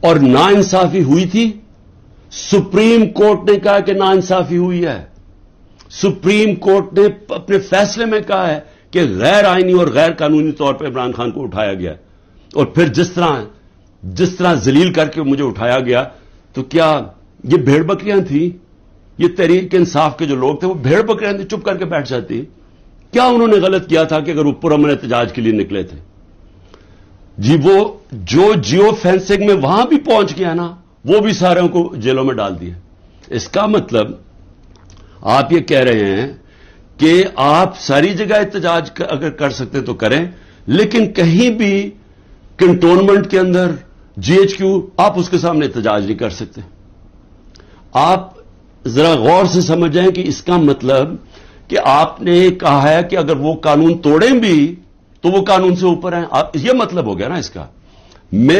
और नाइंसाफी हुई थी। सुप्रीम कोर्ट ने कहा कि नाइंसाफी हुई है। सुप्रीम कोर्ट ने अपने फैसले में कहा है कि गैर आईनी और गैर कानूनी तौर पर इमरान खान को उठाया गया, और फिर जिस तरह जलील करके मुझे उठाया गया, तो क्या ये भेड़ बकरियां थी? ये तहरीक इंसाफ के जो लोग थे वो भेड़ बकरियां थी, चुप करके बैठ जाती? क्या उन्होंने गलत किया था कि अगर वो पुरअमन एहतजाज के लिए निकले थे? जी, वो जो जियो फेंसिंग में वहां भी पहुंच गया ना, वो भी सारों को जेलों में डाल दिया। इसका मतलब आप ये कह रहे हैं कि आप सारी जगह एहतजाज अगर कर सकते तो करें, लेकिन कहीं भी कंटोनमेंट के अंदर जीएचक्यू आप उसके सामने एहतजाज नहीं कर सकते। आप जरा गौर से समझें कि इसका मतलब कि आपने कहा है कि अगर वो कानून तोड़ें भी तो वो कानून से ऊपर हैं। यह मतलब हो गया ना इसका। मेरे